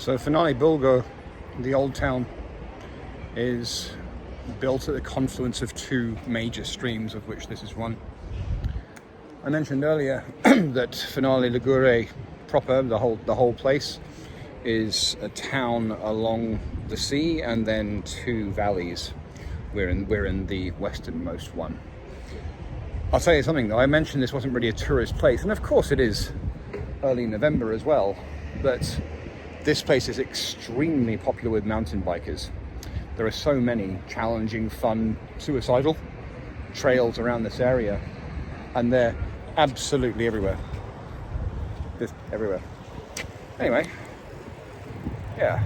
So Finalborgo, the old town, is built at the confluence of two major streams, of which this is one. I mentioned earlier that Finale Ligure proper, the whole place, is a town along the sea and then two valleys. We're in the westernmost one. I'll tell you something though, I mentioned this wasn't really a tourist place, and of course it is early November as well, but this place is extremely popular with mountain bikers. There are so many challenging, fun, suicidal trails around this area, and they're absolutely everywhere. Just everywhere. Anyway, yeah.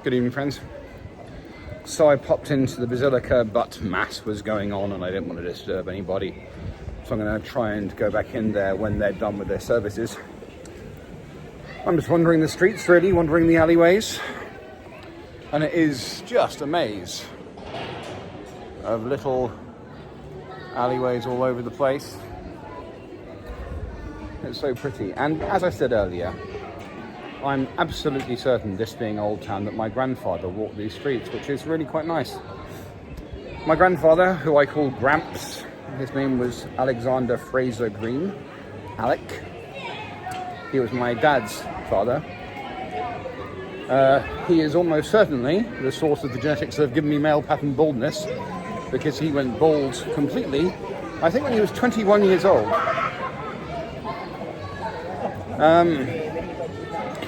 Good evening, friends. So I popped into the Basilica, but Mass was going on and I didn't want to disturb anybody. So I'm going to try and go back in there when they're done with their services. I'm just wandering the streets, really, wandering the alleyways. And it is just a maze of little alleyways all over the place. It's so pretty. And as I said earlier, I'm absolutely certain, this being Old Town, that my grandfather walked these streets, which is really quite nice. My grandfather, who I call Gramps, his name was Alexander Fraser Green, Alec. He was my dad's father. He is almost certainly the source of the genetics that have given me male pattern baldness, because he went bald completely, I think when he was 21 years old.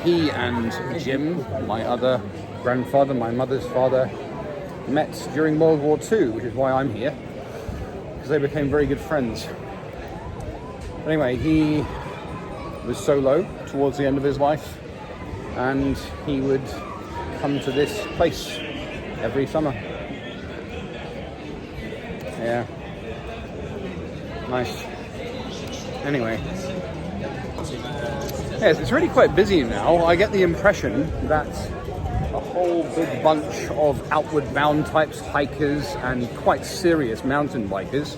He and Jim, my other grandfather, my mother's father, met during World War II, which is why I'm here, because they became very good friends. Anyway, he was solo towards the end of his life, and he would come to this place every summer. Yeah. Nice. Anyway. Yes, it's really quite busy now. I get the impression that a whole big bunch of outward bound types, hikers and quite serious mountain bikers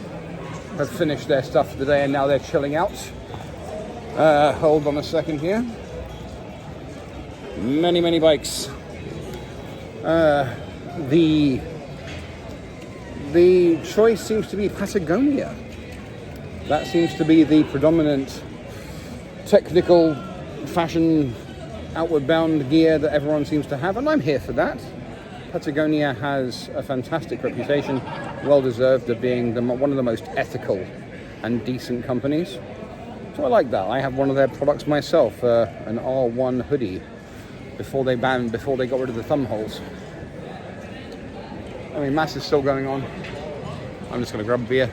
have finished their stuff for the day and now they're chilling out. Hold on a second here. Many bikes. The choice seems to be Patagonia. That seems to be the predominant technical fashion outward bound gear that everyone seems to have, and I'm here for that. Patagonia has a fantastic reputation, well deserved, of being one of the most ethical and decent companies. So I like that. I have one of their products myself, an R1 hoodie, before they got rid of the thumb holes. I mean, Mass is still going on. I'm just going to grab a beer.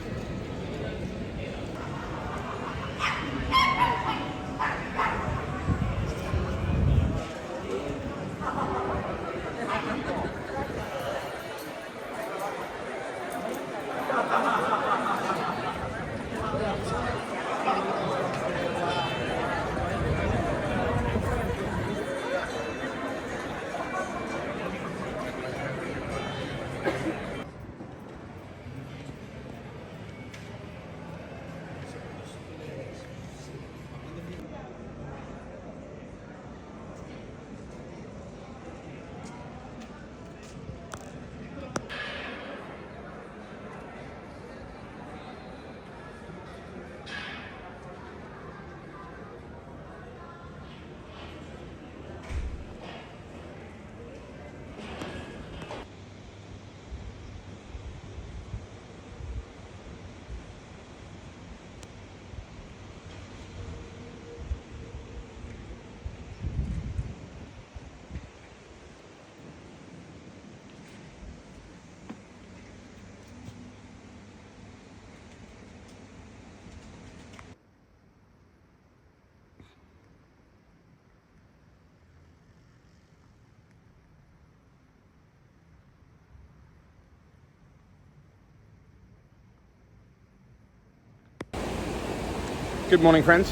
Good morning, friends.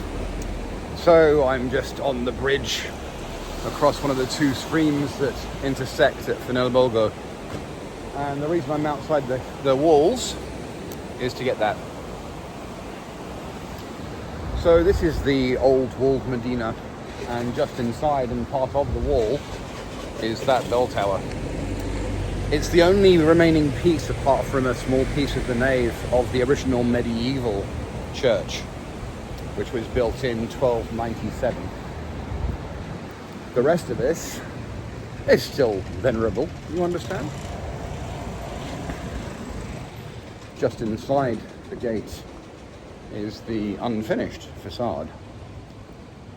So I'm just on the bridge across one of the two streams that intersect at Finalborgo. And the reason I'm outside the walls is to get that. So this is the old walled Medina, and just inside and part of the wall is that bell tower. It's the only remaining piece, apart from a small piece of the nave, of the original medieval church, which was built in 1297. The rest of this is still venerable, you understand? Just inside the gate is the unfinished facade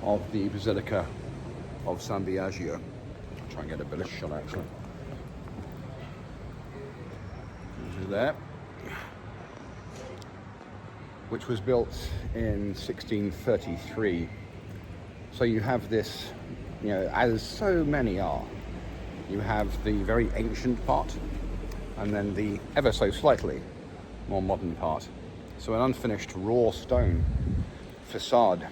of the Basilica of San Biagio. I'll try and get a better shot actually. There, which was built in 1633. So you have this, as so many are, you have the very ancient part and then the ever so slightly more modern part. So an unfinished raw stone facade.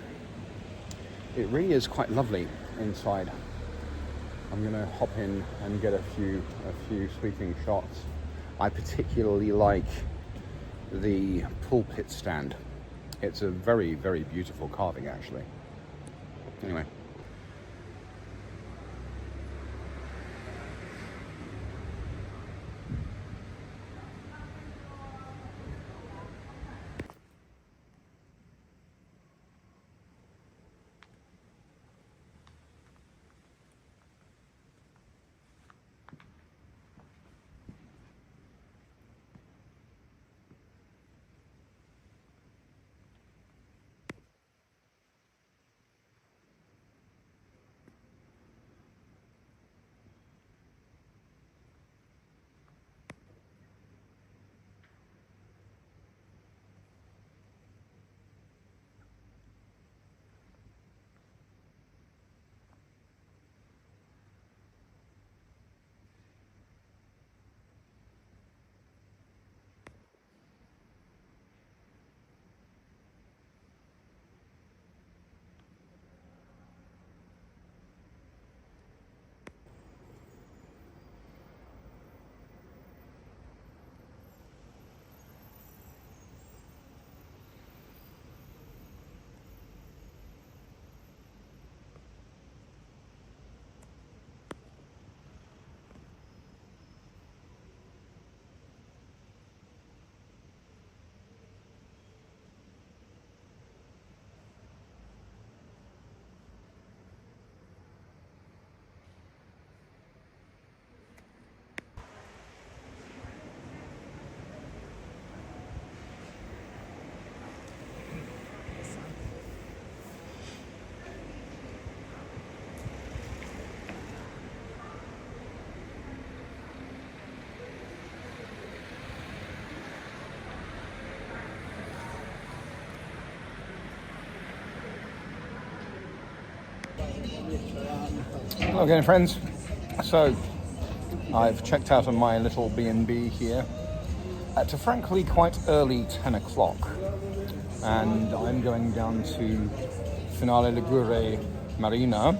It really is quite lovely inside. I'm going to hop in and get a few sweeping shots. I particularly like the pulpit stand. It's a very, very beautiful carving actually. Anyway. Hello again, friends. So I've checked out of my little B&B here at a frankly quite early 10 o'clock, and I'm going down to Finale Ligure Marina,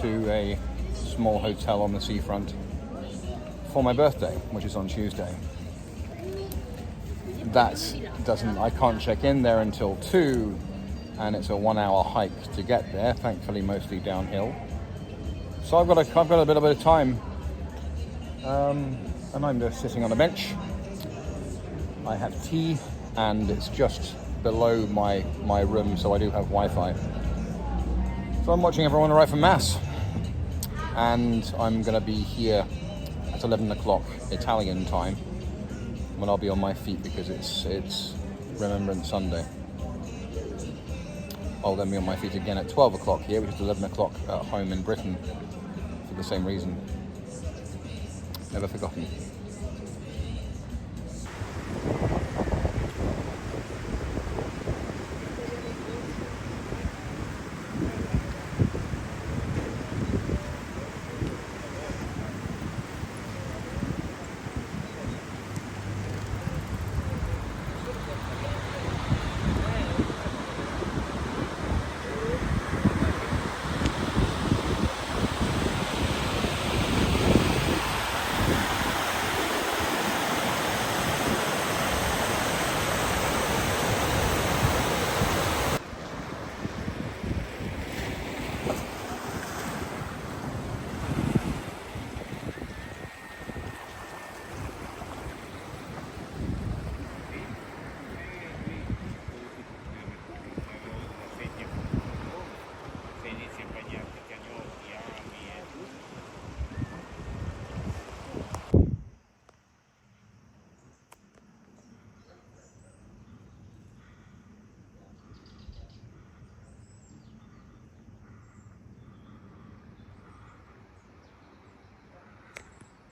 to a small hotel on the seafront for my birthday, which is on Tuesday. I can't check in there until 2, and it's a 1 hour hike to get there, thankfully mostly downhill. So I've got a bit of time, and I'm just sitting on a bench. I have tea, and it's just below my room, so I do have Wi-Fi. So I'm watching everyone arrive for Mass, and I'm going to be here at 11 o'clock Italian time, when I'll be on my feet because it's Remembrance Sunday. I'll then be on my feet again at 12 o'clock here, which is 11 o'clock at home in Britain, for the same reason. Never forgotten.